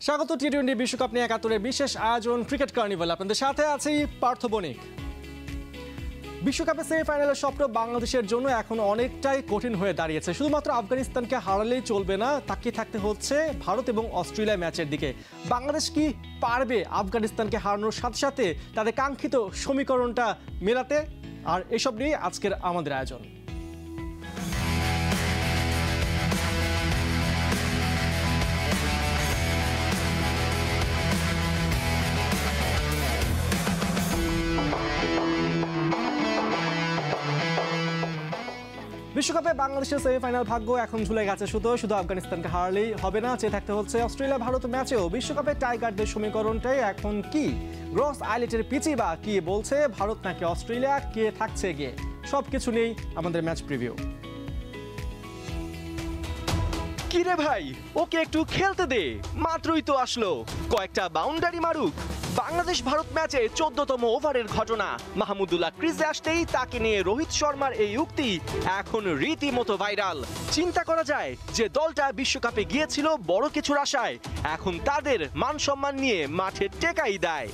স্বাগত টি-20 বিশ্বকাপ নিয়ে ৭১-এর বিশেষ আয়োজন ক্রিকেট কার্নিভাল। আপনাদের সাথে আছি পার্থ বণিক। বিশ্বকাপের সেমিফাইনালের স্বপ্ন বাংলাদেশের জন্য এখন অনেকটাই কঠিন হয়ে দাঁড়িয়েছে। শুধুমাত্র আফগানিস্তানকে হারালেই চলবে না, তাকিয়ে থাকতে হচ্ছে ভারত এবং অস্ট্রেলিয়া ম্যাচের দিকে। বাংলাদেশ কি পারবে আফগানিস্তানকে হারানোর সাথে সাথে তাদের কাঙ্ক্ষিত সমীকরণটা মেলাতে? আর এসব নিয়ে আজকের আমাদের আয়োজন। বিশ্বকাপে বাংলাদেশের সেমিফাইনাল ভাগ্য এখন ঝুলে গেছে শুধু আফগানিস্তানকে হারালেই হবে না, চেয়ে থাকতে হচ্ছে অস্ট্রেলিয়া ভারত ম্যাচেও। বিশ্বকাপে টাইগারদের সমীকরণটাই এখন কি? গ্রস আইলেটের পিচি বা কি বলছে? ভারত নাকি অস্ট্রেলিয়া, কে থাকছে গিয়ে? সবকিছু নেই আমাদের ম্যাচ প্রিভিউ। কিরে ভাই, ওকে একটু খেলতে দে, মাত্রই তো আসলো, কয়েকটা বাউন্ডারি মারুক। বাংলাদেশ ভারত ম্যাচে 14তম ওভারের ঘটনা। মাহমুদুল্লাহ ক্রিজে আসতেই তাকে নিয়ে রোহিত শর্মার এই উক্তি এখন রীতিমতো ভাইরাল। চিন্তা করা যায় যে দলটা বিশ্বকাপে গিয়েছিল বড় কিছুর আশায়, এখন তাদের মান সম্মান নিয়ে মাঠে টেকাই দেয়।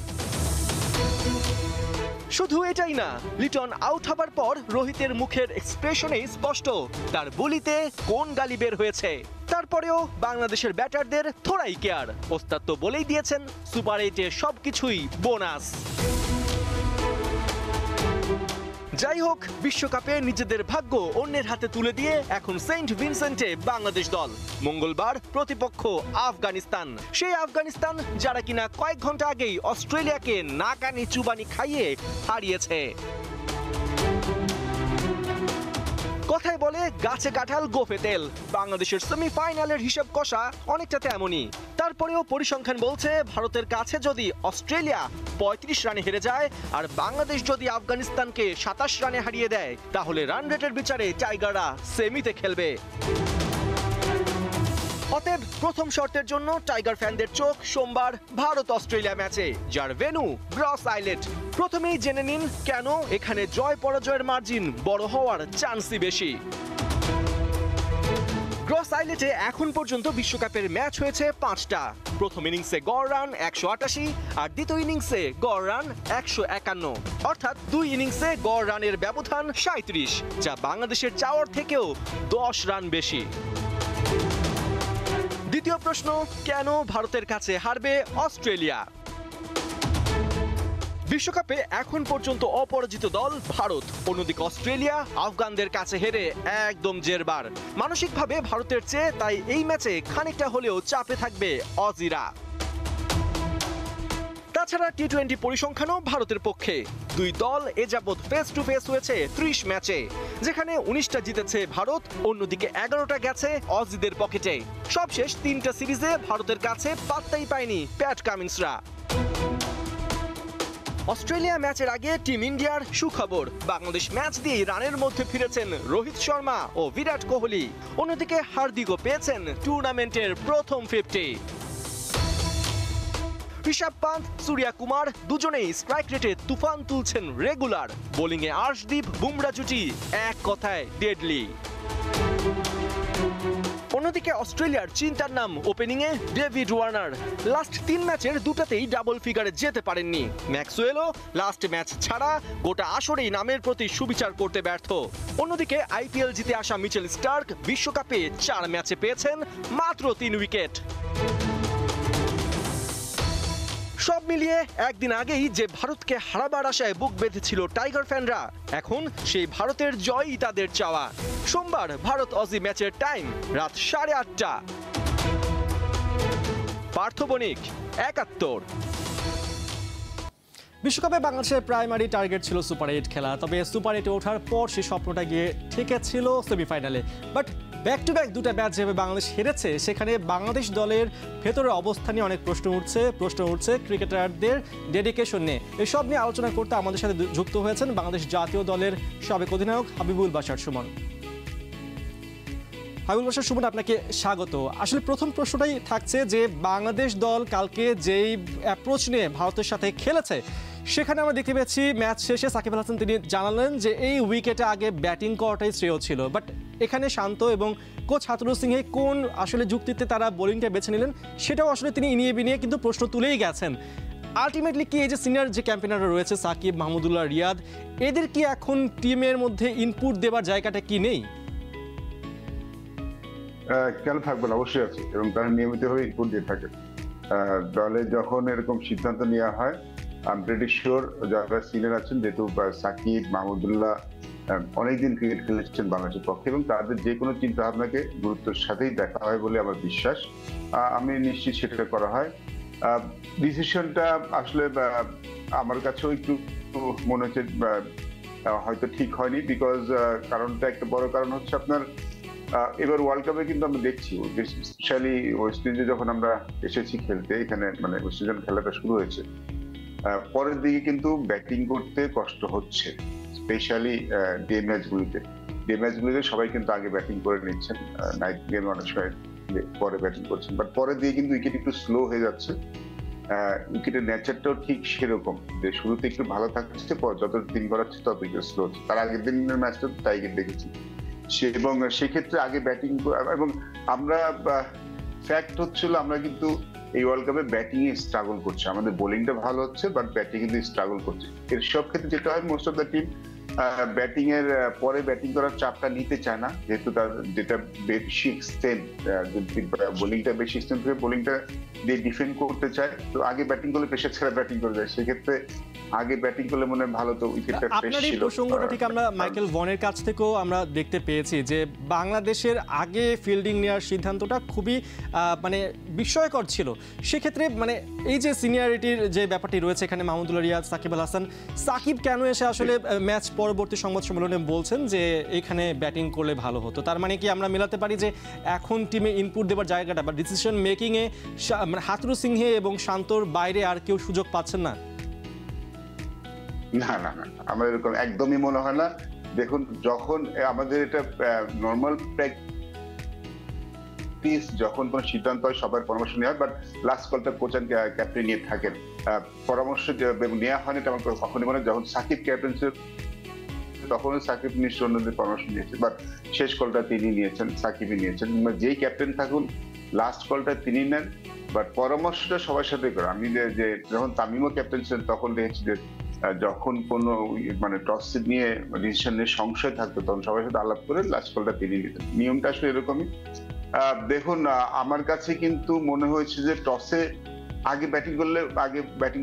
শুধু এটাই না, লিটন আউট হবার পর রোহিতের মুখের এক্সপ্রেশনেই স্পষ্ট তার বলিতে কোন গালি বের হয়েছে। তারপরেও বাংলাদেশের ব্যাটারদের থোড়াই কেয়ার। ওস্তাদ তো বলেই দিয়েছেন সুপার 8-এ সবকিছুই বোনাস। যাই হোক, বিশ্বকাপে নিজেদের ভাগ্য অন্যের হাতে তুলে দিয়ে এখন সেন্ট ভিনসেন্টে বাংলাদেশ দল। মঙ্গলবার প্রতিপক্ষ আফগানিস্তান। সেই আফগানিস্তান যারা কিনা কয়েক ঘন্টা আগেই অস্ট্রেলিয়াকে নাকানি চুবানি খাইয়ে হারিয়েছে। কথায় বলে গাছে কাঁঠাল গোফে তেল। বাংলাদেশের সেমিফাইনালের হিসাব কষা অনেকটা তেমনই। তারপরেও পরিসংখ্যান বলছে ভারতের কাছে যদি অস্ট্রেলিয়া ৩৫ রানে হেরে যায় আর বাংলাদেশ যদি আফগানিস্তানকে ২৭ রানে হারিয়ে দেয়, তাহলে রান রেটের বিচারে টাইগাররা সেমিতে খেলবে। অতএব প্রথম শর্তের জন্য টাইগার ফ্যানদের চোখ সোমবার ভারত অস্ট্রেলিয়া ম্যাচে, যার ভেন্যু গ্রস আইলেট। প্রথমেই জেনে নিন কেন এখানে জয় পরাজয়ের মার্জিন বড় হওয়ার চান্সই বেশি। গ্রস আইলেটে এখন পর্যন্ত বিশ্বকাপের ম্যাচ হয়েছে ৫টা। প্রথম ইনিংসে গড় রান ১৮৮ আর দ্বিতীয় ইনিংসে গড় রান ১৫১, অর্থাৎ ২ ইনিংসে গড় রানের ব্যবধান ৩৭, যা বাংলাদেশের চাওয়ার থেকেও ১০ রান বেশি। দ্বিতীয় প্রশ্ন, কেন ভারতের কাছে হারবে অস্ট্রেলিয়া? বিশ্বকাপে এখন পর্যন্ত অপরাজিত দল ভারত, অন্যদিকে অস্ট্রেলিয়া আফগানদের কাছে হেরে একদম জেরবার। মানসিকভাবে ভারতের চেয়ে তাই এই ম্যাচে খানিকটা হলেও চাপে থাকবে অজিরা। তাছাড়া টি-20 পরিসংখ্যানও ভারতের পক্ষে। দুই দল এ যাবৎ ফেস টু ফেস হয়েছে ৩০ ম্যাচে, যেখানে ১৯টা জিতেছে ভারত, অন্যদিকে ১১টা গেছে অজিদের পকেটে। সবশেষ ৩টা সিরিজে ভারতের কাছে পাত্তাই পায়নি প্যাট কামিন্সরা। অস্ট্রেলিয়া ম্যাচের আগে টিম ইন্ডিয়ার সুখবর, বাংলাদেশ ম্যাচ দিয়ে রানের মধ্যে ফিরেছেন রোহিত শর্মা ও বিরাট কোহলি। অন্যদিকে হার্দিকও পেয়েছেন টুর্নামেন্টের প্রথম 50। ঋষভ পান্থ, সূর্যা কুমার দুজনেই স্ট্রাইক রেটে তুফান তুলছেন রেগুলার। বোলিংয়ে আর্শদীপ বুমরা জুটি এক কথায় ডেডলি। অন্যদিকে অস্ট্রেলিয়ার চিন্তার নাম ওপেনিংয়ে ডেভিড ওয়ার্নার। লাস্ট ৩ ম্যাচের দুটাতেই ডাবল ফিগারে যেতে পারেননি। ম্যাক্সওয়েলও লাস্ট ম্যাচ ছাড়া গোটা আসরেই নামের প্রতি সুবিচার করতে ব্যর্থ। অন্যদিকে আইপিএল জিতে আসা মিচেল স্টার্ক বিশ্বকাপে ৪ ম্যাচে পেয়েছেন মাত্র ৩ উইকেট। সব মিলিয়ে একদিন আগেই যে ভারতকে হারাবার আশায় বুক বেঁধেছিল টাইগার ফ্যানরা, এখন সেই ভারতের জয়ই তাদের চাওয়া। সোমবার ভারত অজি ম্যাচের টাইম রাত ৮:৩০। পার্থ বণিক, ৭১। বিশ্বকাপে বাংলাদেশের প্রাইমারি টার্গেট ছিল সুপার 8 খেলা, তবে সুপার 8-এ ওঠার পর সেই স্বপ্নটা গিয়ে ঠেকেছিল সেমিফাইনালে। বাট ব্যাক টু ব্যাক দুটা ম্যাচ যেভাবে বাংলাদেশ হেরেছে, সেখানে বাংলাদেশ দলের ভেতরের অবস্থা নিয়ে অনেক প্রশ্ন উঠছে ক্রিকেটারদের ডেডিকেশন নিয়ে। এসব নিয়ে আলোচনা করতে আমাদের সাথে যুক্ত হয়েছেন বাংলাদেশ জাতীয় দলের সাবেক অধিনায়ক হাবিবুল বাশার সুমন। হাবিবুল বাশার সুমন, আপনাকে স্বাগত। আসলে প্রথম প্রশ্নটাই থাকছে যে বাংলাদেশ দল কালকে যেই অ্যাপ্রোচ নিয়ে ভারতের সাথে খেলেছে, সেখানে আমরা দেখতে পেয়েছি ম্যাচ শেষে সাকিব আল হাসান তিনি জানালেন যে এই উইকেটে আগে ব্যাটিং করাটাই শ্রেয় ছিল। বাট এখানে শান্ত এবং কোচ হাথুরুর সিংহে কোন আসলে যুক্তিতে তারা বোলিংটা বেছে নিলেন সেটাও আসলে তিনি ইনিয়ে বিনিয়ে কিন্তু প্রশ্ন তুলেই গেছেন। আলটিমেটলি কি এই যে সিনিয়র যে ক্যাম্পেনাররা রয়েছে সাকিব, মাহমুদুল্লাহ, রিয়াদ, এদের কি এখন টিমের মধ্যে ইনপুট দেওয়ার জায়গাটা কি নেই? কেন থাকবে না, অবশ্যই আছে, এবং তারা নিয়মিতভাবে ইনপুট দিয়ে থাকে। দলে যখন এরকম সিদ্ধান্ত নেওয়া হয়, আই এম প্রিটি শিওর যারা সিনিয়র আছেন, যেহেতু সাকিব, মাহমুদুল্লাহ অনেকদিন ক্রিকেট খেলেছেন বাংলাদেশের পক্ষে, এবং তাদের যে কোনো চিন্তা ভাবনাকে গুরুত্বের সাথেই দেখা হয় বলে আমার বিশ্বাস। আমি নিশ্চিত সেটা করা হয়। ডিসিশনটা আসলে আমার কাছেও একটু মনে হচ্ছে হয়তো ঠিক হয়নি, বিকজ কারণটা একটা বড় কারণ হচ্ছে আপনার এবার ওয়ার্ল্ড কাপে কিন্তু আমরা দেখছি, স্পেশালি ওয়েস্ট ইন্ডিজে যখন আমরা এসেছি খেলতে, এখানে মানে ওয়েস্ট ইন্ডিজ খেলাটা শুরু হয়েছে, পরের দিকে কিন্তু ব্যাটিং করতে কষ্ট হচ্ছে, স্পেশালি ডে ম্যাচগুলিতে সবাই কিন্তু আগে ব্যাটিং করে নিচ্ছেন, নাইট গেম অনেক সময় পরে ব্যাটিং করছেন, বাট পরের দিকে কিন্তু উইকেট একটু স্লো হয়ে যাচ্ছে। উইকেটের নেচারটাও ঠিক সেরকম, যে শুরুতে একটু ভালো থাকছে, যত দিন গড়াচ্ছে তত একটু স্লো হচ্ছে। তার আগের দিনের ম্যাচটা তাই দেখেছি, এবং সেক্ষেত্রে আগে ব্যাটিং, এবং আমরা ফ্যাক্ট হচ্ছিল আমরা কিন্তু এই ওয়ার্ল্ড কাপে ব্যাটিং এ স্ট্রাগল করছে, আমাদের বোলিংটা ভালো হচ্ছে বাট ব্যাটিং কিন্তু স্ট্রাগল করছে। এর সব ক্ষেত্রে যেটা হয়, most of the team batting এর পরে ব্যাটিং করার চাপটা নিতে চায় না, যেহেতু তার যেটা বেশি এক্সটেন্ট, বোলিংটা বেশি এক্সটেন্ট থেকে বোলিংটা দিয়ে ডিফেন্ড করতে চায়, তো আগে ব্যাটিং করলে প্রেসার ছাড়া ব্যাটিং করে যায়, সেক্ষেত্রে আগে ব্যাটিং করলে মনে হয় ভালো, তো উইকেটটা ফ্রেশ ছিল। আপনার এই প্রসঙ্গটা ঠিক আমরা মাইকেল ভনের কাছ থেকেও আমরা দেখতে পেয়েছি যে বাংলাদেশের আগে ফিল্ডিং নেওয়ার সিদ্ধান্তটা খুবই মানে বিস্ময়কর ছিল। সেক্ষেত্রে মানে এই যে সিনিয়রিটির যে ব্যাপারটি রয়েছে এখানে, মাহমুদুল্লাহ, রিয়াদ, সাকিব আল হাসান, সাকিব কেন এসে আসলে ম্যাচ পরবর্তী সংবাদ সম্মেলনে বলছেন যে এখানে ব্যাটিং করলে ভালো হতো? তার মানে কি আমরা মেলাতে পারি যে এখন টিমে ইনপুট দেওয়ার জায়গাটা বা ডিসিশন মেকিংয়ে মানে হাথুরু সিংহে এবং শান্তর বাইরে আর কেউ সুযোগ পাচ্ছেন না? না না না, আমার এরকম একদমই মনে হয় না। দেখুন, যখন আমাদের এটা নর্মাল প্র্যাকটিস, যখন কোনো সিদ্ধান্ত হয় সবার পরামর্শ নেওয়া হয়, বাট লাস্ট কলটা কোচ অ্যান্ড ক্যাপ্টেন নিয়ে থাকেন, পরামর্শ নেওয়া হয়নি এটা আমার কখনই মনে হয়। যখন সাকিব ক্যাপ্টেন ছিল তখন সাকিব নিশ্চয় অন্যদের পরামর্শ নিয়েছে, বাট শেষ কলটা তিনি নিয়েছেন, সাকিবই নিয়েছেন। যেই ক্যাপ্টেন থাকুন লাস্ট কলটা তিনি নেন, বাট পরামর্শটা সবার সাথে করে। আমি যে যখন তামিমও ক্যাপ্টেন ছিলেন তখন দেখেছি যে যখন কোনো মানে টস নিয়ে ডিসিশন নিয়ে সংশয় থাকতো তখন সবার সাথে আলাপ করে লাস্ট কলটা তিনি নিতেন। নিয়মটা আসলে এরকমই। দেখুন, আমার কাছে কিন্তু মনে হয়েছে যে টসে আগে ব্যাটিং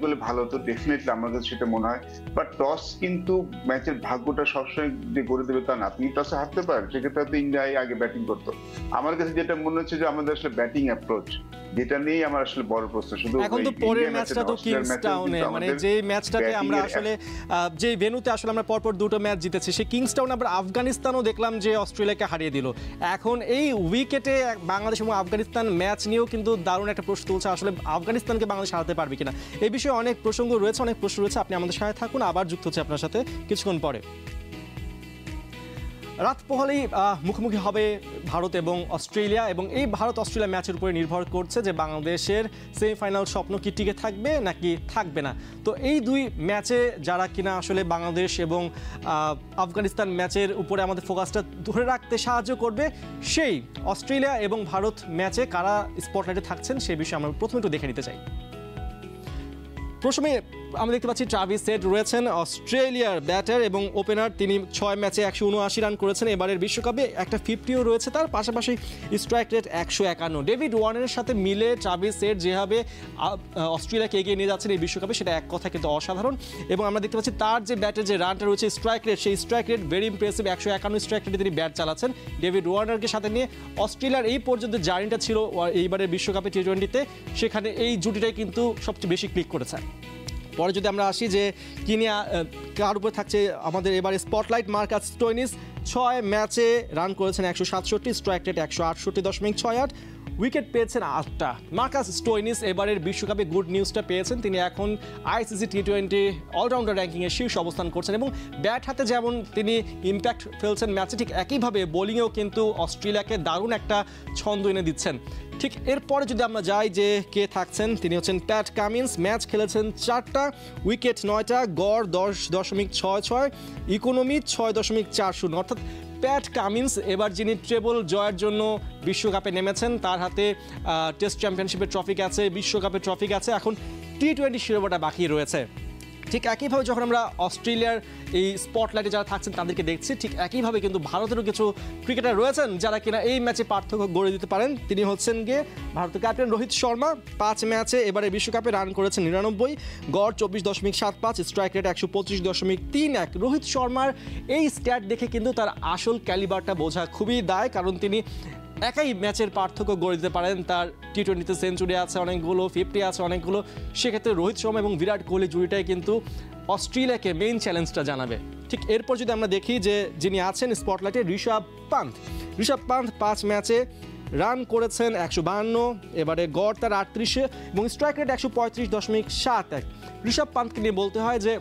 করলে ভালো হতো, ডেফিনেটলি আমার কাছে সেটা মনে হয়। বাট টস কিন্তু ম্যাচের ভাগ্যটা সবসময় যে করে দেবে তা না, আপনি টসে হারতে পারেন, সেক্ষেত্রে হয়তো ইন্ডিয়ায় আগে ব্যাটিং করতো। আমার কাছে যেটা মনে হচ্ছে যে আমাদের আসলে ব্যাটিং অ্যাপ্রোচ, যেটা নিয়েই আমার আসলে বড় প্রশ্ন। শুধু এখন তো পরের ম্যাচটা তো কিংস টাউনে, মানে যে ম্যাচটাতে আমরা আসলে যে ভেন্যুতে আসলে আমরা পরপর দুটো ম্যাচ জিতেছি, সেই কিংস টাউনে আমরা আফগানিস্তানও দেখলাম যে অস্ট্রেলিয়াকে হারিয়ে দিল। এখন এই উইকেটে বাংলাদেশ এবং আফগানিস্তান ম্যাচ নিয়েও কিন্তু দারুণ একটা প্রশ্ন তুলছে, আসলে আফগানিস্তানকে বাংলাদেশ হারাতে পারবে কিনা। এই বিষয়ে অনেক প্রসঙ্গ রয়েছে, অনেক প্রশ্ন রয়েছে। আপনি আমাদের সাথে থাকুন, আবার যুক্ত হচ্ছে আপনার সাথে কিছুক্ষণ পরে। রাত পোহালেই মুখোমুখি হবে ভারত এবং অস্ট্রেলিয়া, এবং এই ভারত অস্ট্রেলিয়া ম্যাচের উপরে নির্ভর করছে যে বাংলাদেশের সেমিফাইনাল স্বপ্ন কি টিকে থাকবে নাকি থাকবে না। তো এই দুই ম্যাচে যারা কিনা আসলে বাংলাদেশ এবং আফগানিস্তান ম্যাচের উপরে আমাদের ফোকাসটা ধরে রাখতে সাহায্য করবে, সেই অস্ট্রেলিয়া এবং ভারত ম্যাচে কারা স্পটলাইটে থাকছেন সে বিষয়ে আমরা প্রথমে একটু দেখে নিতে চাই। প্রথমে আমরা দেখতে পাচ্ছি ট্রাভিস হেড রয়েছেন অস্ট্রেলিয়ার ব্যাটার এবং ওপেনার। তিনি 6 ম্যাচে 179 রান করেছেন। এবারের বিশ্বকাপে একটা 50ও রয়েছে তার, পাশাপাশি স্ট্রাইক রেট 151। ডেভিড ওয়ার্নারের সাথে মিলে ট্রাভিস হেড যেভাবে অস্ট্রেলিয়াকে এগিয়ে নিয়ে যাচ্ছেন এই বিশ্বকাপে, সেটা এক কথা কিন্তু অসাধারণ। এবং আমরা দেখতে পাচ্ছি তার যে ব্যাটের যে রানটা রয়েছে স্ট্রাইক রেট, সেই strike rate very impressive. 151 strike রেটে তিনি ব্যাট চালাচ্ছেন। ডেভিড ওয়ার্নারকে সাথে নিয়ে অস্ট্রেলিয়ার এই পর্যন্ত জার্নিটা ছিল এইবারের বিশ্বকাপে টি20-তে, সেখানে এই জুটিটাই কিন্তু সবচেয়ে বেশি ক্লিক করেছে। পরে যদি আমরা আসি যে কি নিয়ে কার উপরে থাকছে আমাদের এবারে স্পটলাইট, মার্কাস স্টোয়নিস 6 ম্যাচে রান করেছেন 167, স্ট্রাইক রেট 168.68, উইকেট পেয়েছেন 8টা। মার্কাস স্টোয়নিস এবারের বিশ্বকাপে গুড নিউজটা পেয়েছেন, তিনি এখন আইসিসি টি20 অলরাউন্ডার র্যাঙ্কিংয়ে শীর্ষ অবস্থান করছেন এবং ব্যাট হাতে যেমন তিনি ইম্প্যাক্ট ফেলছেন ম্যাচে, ঠিক একইভাবে বোলিংয়েও কিন্তু অস্ট্রেলিয়াকে দারুণ একটা ছন্দ এনে দিচ্ছেন। ঠিক এরপরে যদি আমরা যাই যে কে থাকছেন, তিনি হচ্ছেন প্যাট কামিন্স। ম্যাচ খেলেছেন 4টা, উইকেট 9টা, গড় 10.66, ইকোনমি 6.40। অর্থাৎ প্যাট কামিন্স এবার যিনি ট্রেবল জয়ের জন্য বিশ্বকাপে নেমেছেন, তার হাতে টেস্ট চ্যাম্পিয়নশিপের ট্রফি আছে, বিশ্বকাপের ট্রফি আছে, এখন টি-20 শিরোপাটা বাকি রয়েছে। ঠিক একইভাবে যখন আমরা অস্ট্রেলিয়ার এই স্পটলাইটে যারা থাকছেন তাদেরকে দেখছি, ঠিক একইভাবে কিন্তু ভারতেরও কিছু ক্রিকেটার রয়েছেন যারা কিনা এই ম্যাচে পার্থক্য গড়ে দিতে পারেন। তিনি হচ্ছেন গিয়ে ভারতের ক্যাপ্টেন রোহিত শর্মা। 5 ম্যাচে এবারে বিশ্বকাপে রান করেছেন 99, গড় 24.75, স্ট্রাইক রেট 125.31। রোহিত শর্মার এই স্ট্যাট দেখে কিন্তু তার আসল ক্যালিবারটা বোঝা খুবই দায়, কারণ তিনি একাই ম্যাচের পার্থক্য গড়ে দিতে পারেন। তার টি-20তে সেঞ্চুরি আছে অনেকগুলো, 50 আছে অনেকগুলো। সেক্ষেত্রে রোহিত শর্মা এবং বিরাট কোহলি জুড়িটাই কিন্তু অস্ট্রেলিয়াকে মেইন চ্যালেঞ্জটা জানাবে। ঠিক এরপর যদি আমরা দেখি যে যিনি আছেন স্পটলাইটে, ঋষভ পান্ত। 5 ম্যাচে রান করেছেন 152, এবারে গড় তার 38 এবং স্ট্রাইক রেট 135.71। ঋষভ পান্তকে নিয়ে বলতে হয় যে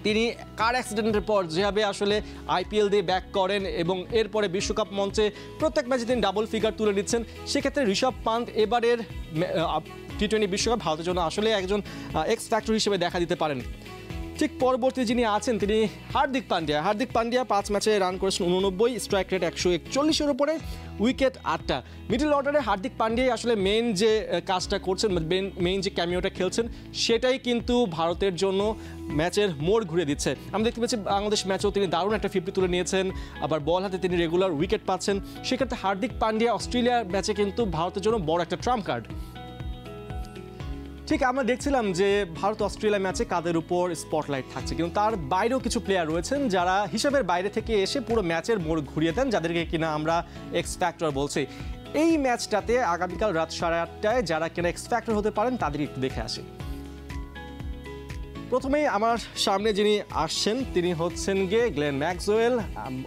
তিনি কার অ্যাক্সিডেন্টের পর যেভাবে আসলে আইপিএল দিয়ে ব্যাক করেন এবং এরপরে বিশ্বকাপ মঞ্চে প্রত্যেক ম্যাচে তিনি ডাবল ফিগার তুলে নিচ্ছেন, সেক্ষেত্রে ঋষভ পান্ত এবারের টি-20 বিশ্বকাপ ভারতের জন্য আসলে একজন এক্স ফ্যাক্টর হিসেবে দেখা দিতে পারেন। ঠিক পরবর্তী যিনি আছেন তিনি হার্দিক পান্ডিয়া। 5 ম্যাচে রান করেছেন 89, স্ট্রাইক রেট 141-এর উপরে, উইকেট 8টা। মিডল অর্ডারে হার্দিক পান্ডিয়াই আসলে মেইন যে কাজটা করছেন, মেইন যে ক্যামিওটা খেলছেন, সেটাই কিন্তু ভারতের জন্য ম্যাচের মোড় ঘুরে দিচ্ছে। আমরা দেখতে পাচ্ছি বাংলাদেশ ম্যাচেও তিনি দারুণ একটা 50 তুলে নিয়েছেন, আবার বল হাতে তিনি রেগুলার উইকেট পাচ্ছেন। সেক্ষেত্রে হার্দিক পান্ডিয়া অস্ট্রেলিয়ার ম্যাচে কিন্তু ভারতের জন্য বড় একটা ট্রাম্প কার্ড। ঠিক আমরা দেখছিলাম যে ভারত অস্ট্রেলিয়া ম্যাচে কাদের উপর স্পটলাইট থাকছে, কিন্তু তার বাইরেও কিছু প্লেয়ার রয়েছেন যারা হিসাবের বাইরে থেকে এসে পুরো ম্যাচের মোড় ঘুরিয়ে দেন, যাদেরকে কিনা আমরা এক্স ফ্যাক্টর বলছি। এই ম্যাচটাতে আগামীকাল রাত 8:30টায় যারা কিনা এক্স ফ্যাক্টর হতে পারেন তাদেরকে একটু দেখে আসি। প্রথমেই আমার সামনে যিনি আসছেন তিনি হচ্ছেন গিয়ে গ্লেন ম্যাক্সওয়েল।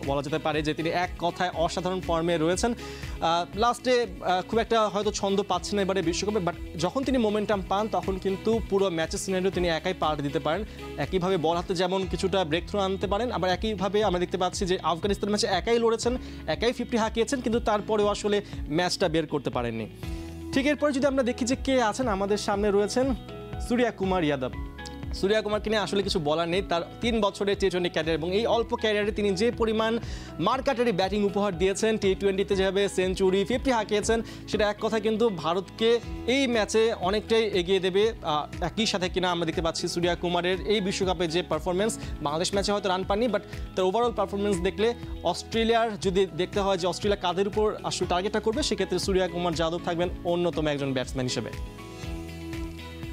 বলা যেতে পারে যে তিনি এক কথায় অসাধারণ ফর্মে রয়েছেন। লাস্টে খুব একটা হয়তো ছন্দ পাচ্ছেন এবারে বিশ্বকাপে, বাট যখন তিনি মোমেন্টাম পান তখন কিন্তু পুরো ম্যাচের সিনারিও তিনি একাই পাল্টে দিতে পারেন। একইভাবে বল হাতে যেমন কিছুটা ব্রেক থ্রু আনতে পারেন, আবার একইভাবে আমরা দেখতে পাচ্ছি যে আফগানিস্তান ম্যাচে একাই লড়েছেন, একাই 50 হাঁকিয়েছেন, কিন্তু তারপরেও আসলে ম্যাচটা বের করতে পারেননি। ঠিক এরপরে যদি আমরা দেখি যে কে আছেন, আমাদের সামনে রয়েছেন সূর্যা কুমার যাদব। সূর্যা কুমারকে নিয়ে আসলে কিছু বলার নেই। তার 3 বছরের টি-20 ক্যারিয়ার এবং এই অল্প ক্যারিয়ারে তিনি যে পরিমাণ মারকাটারি ব্যাটিং উপহার দিয়েছেন, টি-20তে যেভাবে সেঞ্চুরি 50 হাঁকিয়েছেন, সেটা এক কথা কিন্তু ভারতকে এই ম্যাচে অনেকটাই এগিয়ে দেবে। একই সাথে কিনা আমরা দেখতে পাচ্ছি সূর্যা কুমারের এই বিশ্বকাপে যে পারফরমেন্স, বাংলাদেশ ম্যাচে হয়তো রান পাননি, বাট তার ওভারঅল পারফরমেন্স দেখলে অস্ট্রেলিয়ার যদি দেখতে হয় যে অস্ট্রেলিয়া কাদের উপর আসলে টার্গেটটা করবে, সেক্ষেত্রে সূর্যা কুমার যাদব থাকবেন অন্যতম একজন ব্যাটসম্যান হিসেবে।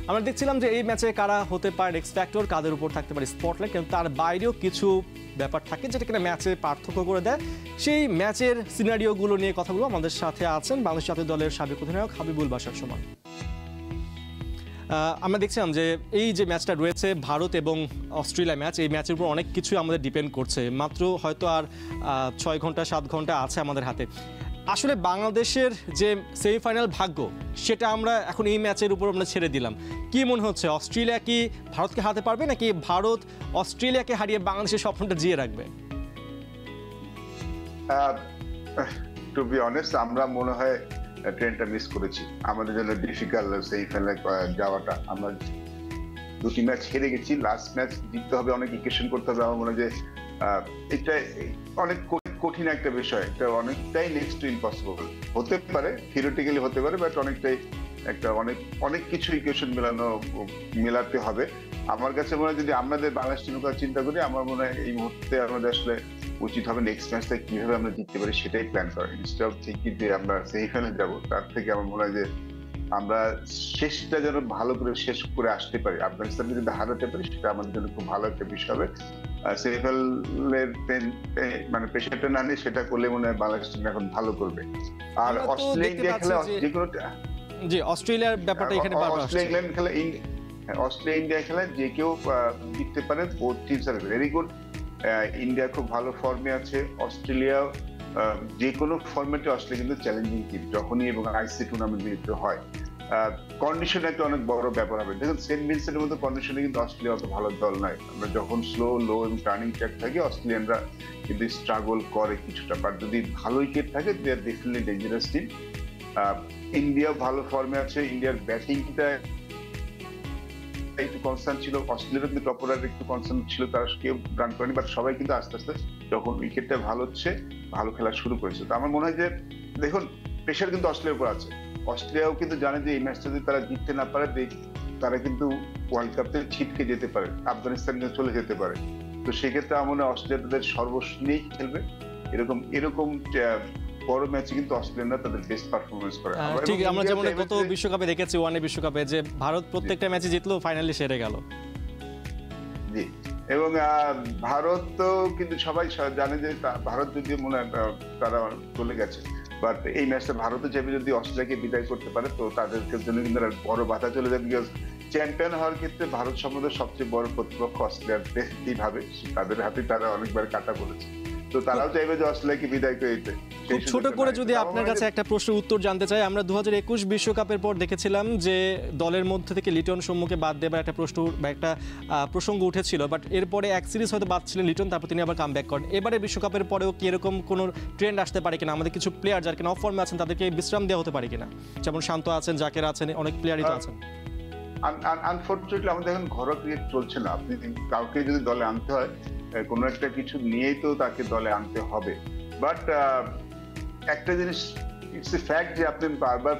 আমরা দেখছিলাম যে এই ম্যাচে কারা হতে পারে এক্স ফ্যাক্টর, কাদের উপর থাকতে পারে স্পটলাইট, কিন্তু তার বাইরেও কিছু ব্যাপার থাকে যেটা কিনা ম্যাচের পার্থক্য করে দেয়। সেই ম্যাচের সিনারিওগুলো নিয়ে কথাগুলো আমাদের সাথে আছেন বাংলাদেশ জাতীয় দলের সাবেক অধিনায়ক হাবিবুল বাশার সুমন। আমরা দেখছিলাম যে এই যে ম্যাচটা রয়েছে ভারত এবং অস্ট্রেলিয়া ম্যাচ, এই ম্যাচের উপর অনেক কিছুই আমাদের ডিপেন্ড করছে। মাত্র হয়তো আর 6 ঘন্টা 7 ঘন্টা আছে আমাদের হাতে। আসলে বাংলাদেশের যে সেমিফাইনাল ভাগ্য, সেটা আমরা এখন এই ম্যাচের উপর আমরা ছেড়ে দিলাম। কি মনে হচ্ছে, অস্ট্রেলিয়া কি ভারতকে হারাতে পারবে, নাকি ভারত অস্ট্রেলিয়াকে হারিয়ে বাংলাদেশের স্বপ্নটা জিয়ে রাখবে? টু বি অনেস্ট, আমরা মনে হয় ট্রেনটা মিস করেছি। আমাদের জন্য ডিফিকাল্ট সেমিফাইনালে যাওয়াটা। আমরা 2টি ম্যাচ হেরে গেছি, লাস্ট ম্যাচ জিততে হবে, অনেক ইকুয়েশন করতে হবে। আমার মনে হয় যে এটা অনেক কঠিন একটা বিষয়, এটা অনেকটাই নেক্সট টু ইম্পসিবল হতে পারে, থিওরিটিক্যালি হতে পারে, বাট অনেকটাই একটা অনেক কিছু ইকুয়েশন মেলাতে হবে। আমার কাছে মনে হয় যদি আমাদের বাংলাদেশ টিমের কথা চিন্তা করি, আমার মনে হয় এই মুহূর্তে আমাদের আসলে উচিত হবে নেক্সট ম্যাচটা কিভাবে আমরা জিততে পারি সেটাই প্ল্যান করা, ইনস্টেড অফ ঠিকই যে আমরা সেমিফাইনালে যাবো। তার থেকে আমার মনে হয় যে আমরা শেষটা যেন ভালো করে শেষ করে আসতে পারি, আফগানিস্তানকে যদি হারাতে পারি সেটা আমাদের জন্য খুব ভালো একটা বিষয় হবে। সেমিফাইনালের মানে প্রেশারটা না নিয়ে সেটা করলে মনে হয় বাংলাদেশ টিম এখন ভালো করবে। আর অস্ট্রেলিয়া ইন্ডিয়া খেলা যে কোনো অস্ট্রেলিয়ার ব্যাপারটা এখানে অস্ট্রেলিয়া ইন্ডিয়া খেলা যে কেউ জিততে পারে, both teams are very good. India খুব ভালো ফর্মে আছে, অস্ট্রেলিয়া যে কোনো ফরম্যাটে অস্ট্রেলিয়া কিন্তু চ্যালেঞ্জিং টিম যখনই এবং আইসিসি টুর্নামেন্ট হয়। কন্ডিশন একটা অনেক বড় ব্যাপার হবে। দেখুন সেন্ট ভিনসেন্টের মতো কন্ডিশনে কিন্তু অস্ট্রেলিয়া অত ভালো দল নয়। আমরা যখন স্লো লো এবং টার্নিং ট্র্যাক থাকে অস্ট্রেলিয়ানরা কিন্তু স্ট্রাগল করে কিছুটা, বাট যদি ভালো উইকেট থাকে দে আর ডেফিনেটলি ডেঞ্জারাস টিম। ইন্ডিয়া ভালো ফর্মে আছে, ইন্ডিয়ার ব্যাটিংটা একটু কনসার্ন ছিল, অস্ট্রেলিয়ার কিন্তু টপ অর্ডার একটু কনসার্ন ছিল, তারা কেউ রান করেনি, বাট সবাই কিন্তু আস্তে আস্তে যখন উইকেটটা ভালো হচ্ছে ভালো খেলা শুরু করেছে। তো আমার মনে হয় যে দেখুন প্রেশার কিন্তু অস্ট্রেলিয়ার উপর আছে। অস্ট্রেলিয়াও কিন্তু জানে যে এই ম্যাচটা যদি তারা জিততে না পারে তারা কিন্তু ওয়ার্ল্ড কাপ থেকে ছিটকে যেতে পারে, আফগানিস্তান নিয়ে চলে যেতে পারে। তো সেক্ষেত্রে আমার মনে হয় অস্ট্রেলিয়া তাদের সর্বস্ব নিয়েই খেলবে। এরকম বড় ম্যাচে কিন্তু অস্ট্রেলিয়ানরা তাদের বেস্ট পারফরমেন্স করে। ঠিক আমরা যেমন গত বিশ্বকাপে দেখেছি, ওয়ানডে বিশ্বকাপে যে ভারত প্রত্যেকটা ম্যাচে জিতলো, ফাইনালি সেরে গেল। জি, এবং ভারত তো কিন্তু সবাই জানে যে ভারত যদি মনে হয় তারা চলে গেছে, বাট এই ম্যাচটা ভারতও চাইবে যদি অস্ট্রেলিয়াকে বিদায় করতে পারে তো তাদের জন্য কিন্তু বড় বাধা চলে যাবে। বিকজ চ্যাম্পিয়ন হওয়ার ক্ষেত্রে ভারত সম্বন্ধে সবচেয়ে বড় প্রতিপক্ষ অস্ট্রেলিয়ার ভাবে তাদের হাতে তারা অনেকবার কাটা পড়েছে। তো তারাও চাইবে যে অস্ট্রেলিয়াকে বিদায় করে দিতে। খুব ছোট করে যদি আপনার কাছে একটা প্রশ্নের উত্তর জানতে চাই, আমরা 2021 বিশ্বকাপের পর দেখেছিলাম যে দলের মধ্যে থেকে লিটন সম্মুখে বাদ দেবার একটা প্রসঙ্গ উঠেছিল, বাট এরপরে এক সিরিজ হয়তো বাদ ছিলেন লিটন, তারপর তিনি আবার কামব্যাক করেন। এবারে বিশ্বকাপের পরেও কি এরকম কোনো ট্রেন্ড আসতে পারে কিনা? আমাদের কিছু প্লেয়ার যারা কিনা অফ ফর্মে আছেন তাদেরকে বিশ্রাম দেওয়া হতে পারে কিনা? যেমন শান্ত আছেন, জাকের আছেন, অনেক প্লেয়ারই তো আছেন। আনফরচুনেটলি আমাদের এখন ঘরোয়া ক্রিকেট চলছে না। আপনি কাউকে যদি দলে আনতে হয় কোনো একটা কিছু নিয়েই তো তাকে দলে আনতে হবে। বাট একটা জিনিস ইটস এ ফ্যাক্ট যে আপনি বারবার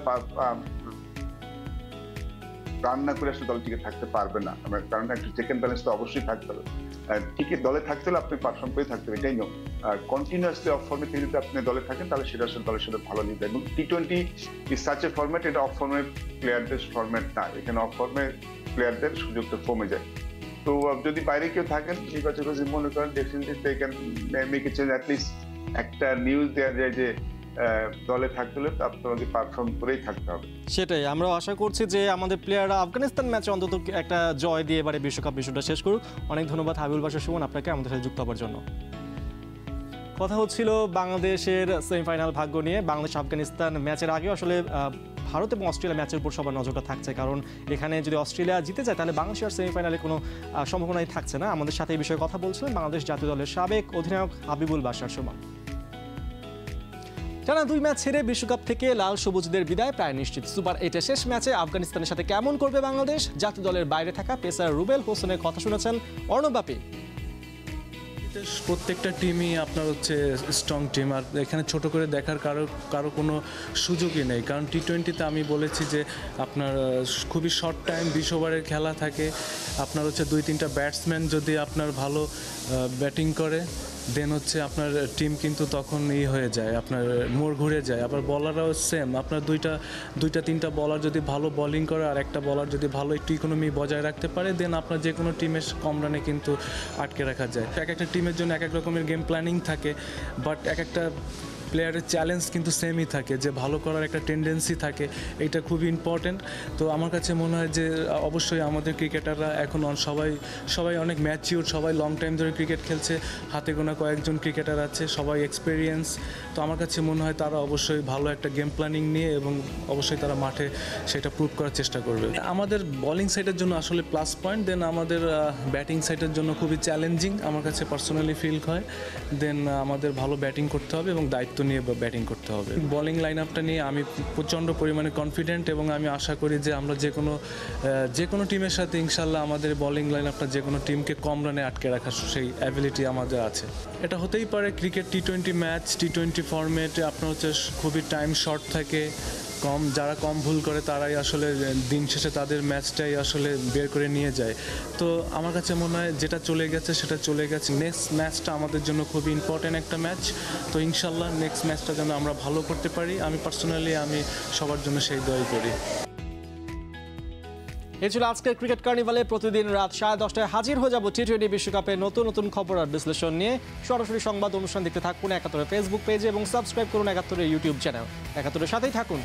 রান না করে আসলে দলে টিকে থাকতে পারবে না, কারণ একটা চেক এন্ড ব্যালেন্স তো অবশ্যই থাকতে হবে। টিকে দলে থাকতে হলে আপনি পারফর্ম করে থাকতে হবে, এটাই নিয়ম। কন্টিনিউয়াসলি অফ ফর্মে থেকে যদি আপনি দলে থাকেন তাহলে সেটা আসলে দলের সাথে ভালো নিতে। এবং টি-20 ইজ সাচ এ ফরম্যাট, এটা অফ ফর্মের প্লেয়ারদের ফরম্যাট না। এখানে অফ ফর্মের প্লেয়ারদের সুযোগটা কমে যায়। তো যদি বাইরে কেউ থাকেন নির্বাচক মনে করেন definitely they can make a change. At least একটা নিউজ দেওয়া যায় যে দলে থাকতে হলে আপনাকে পারফর্ম করেই থাকতে হবে। সেটাই আমরা আশা করছি যে আমাদের প্লেয়াররা আফগানিস্তান ম্যাচে অন্তত একটা জয় দিয়ে এবারে বিশ্বকাপ বিষয়টা শেষ করুক। অনেক ধন্যবাদ হাবিবুল বাশার সুমন আপনাকে আমাদের সাথে যুক্ত হওয়ার জন্য। কথা হচ্ছিল বাংলাদেশের সেমিফাইনাল ভাগ্য নিয়ে। বাংলাদেশ আফগানিস্তান ম্যাচের আগে আসলে ভারত এবং অস্ট্রেলিয়া ম্যাচের উপর সবার নজরটা থাকছে, কারণ এখানে যদি অস্ট্রেলিয়া জিতে যায় তাহলে বাংলাদেশের সেমিফাইনালে কোনো সম্ভাবনাই থাকছে না। আমাদের সাথে এই বিষয়ে কথা বলছিলেন বাংলাদেশ জাতীয় দলের সাবেক অধিনায়ক হাবিবুল বাশার সুমন। টানা 2 ম্যাচ হেরে বিশ্বকাপ থেকে লাল সবুজদের বিদায় প্রায় নিশ্চিত। সুপার 8-এর শেষ ম্যাচে আফগানিস্তানের সাথে কেমন করবে বাংলাদেশ? জাতীয় দলের বাইরে থাকা পেসার রুবেল হোসেনের কথা শুনেছেন অর্ণব বাপি। প্রত্যেকটা টিমই আপনার হচ্ছে স্ট্রং টিম, আর এখানে ছোট করে দেখার কারো কোনো সুযোগই নেই। কারণ টি-20তে আমি বলেছি যে আপনার খুবই শর্ট টাইম 20 ওভারের খেলা থাকে। আপনার হচ্ছে 2-3টা ব্যাটসম্যান যদি আপনার ভালো ব্যাটিং করে দেন হচ্ছে আপনার টিম কিন্তু তখন হয়ে যায়, আপনার মোড় ঘুরে যায়। আবার বলাররাও সেম, আপনার দুইটা তিনটা বলার যদি ভালো বোলিং করে আর একটা বলার যদি ভালো একটু ইকোনমি বজায় রাখতে পারে দেন আপনার যে কোনো টিমের কম রানে কিন্তু আটকে রাখা যায়। এক একটা টিমের জন্য এক এক রকমের গেম প্ল্যানিং থাকে, বাট এক একটা প্লেয়ারের চ্যালেঞ্জ কিন্তু সেমই থাকে, যে ভালো করার একটা টেন্ডেন্সি থাকে। এটা খুবই ইম্পর্টেন্ট। তো আমার কাছে মনে হয় যে অবশ্যই আমাদের ক্রিকেটাররা এখন সবাই অনেক ম্যাচিউর, সবাই লং টাইম ধরে ক্রিকেট খেলছে, হাতে গোনা কয়েকজন ক্রিকেটার আছে, সবাই এক্সপিরিয়েন্স। তো আমার কাছে মনে হয় তারা অবশ্যই ভালো একটা গেম প্ল্যানিং নিয়ে এবং অবশ্যই তারা মাঠে সেটা প্রুভ করার চেষ্টা করবে। আমাদের বোলিং সাইডের জন্য আসলে প্লাস পয়েন্ট, দেন আমাদের ব্যাটিং সাইডের জন্য খুবই চ্যালেঞ্জিং আমার কাছে পার্সোনালি ফিল হয়। দেন আমাদের ভালো ব্যাটিং করতে হবে এবং দায়িত্ব নিয়ে ব্যাটিং করতে হবে। বোলিং লাইন আপটা নিয়ে আমি প্রচণ্ড পরিমাণে কনফিডেন্ট এবং আমি আশা করি যে আমরা যে কোনো টিমের সাথে ইনশাল্লাহ আমাদের বোলিং লাইন আপটা যে কোনো টিমকে কম রানে আটকে রাখার সেই অ্যাবিলিটি আমাদের আছে। এটা হতেই পারে ক্রিকেট টি-20 ম্যাচ, টি-20 ফরম্যাটে আপনার হচ্ছে খুবই টাইম শর্ট থাকে, যারা কম ভুল করে তারাই আসলে দিন শেষে তাদের ম্যাচটাই আসলে বের করে নিয়ে যায়। তো আমার কাছে মনে হয় যেটা চলে গেছে সেটা চলে গেছে। নেক্সট ম্যাচটা আমাদের জন্য খুবই ইম্পর্টেন্ট একটা ম্যাচ। তো ইনশাল্লাহ নেক্সট ম্যাচটা যেন আমরা ভালো করতে পারি, আমি সবার জন্য সেই দোয়াই করি। এই ছিল আজকের ক্রিকেট কার্নিভালে। প্রতিদিন রাত 10:30টায় হাজির হয়ে যাব টি-20 বিশ্বকাপের নতুন খবর আর বিশ্লেষণ নিয়ে। সরাসরি সংবাদ অনুষ্ঠান দেখতে থাকুন 71 ফেসবুক পেজে এবং সাবস্ক্রাইব করুন 71 ইউটিউব চ্যানেল। 71 সাথেই থাকুন।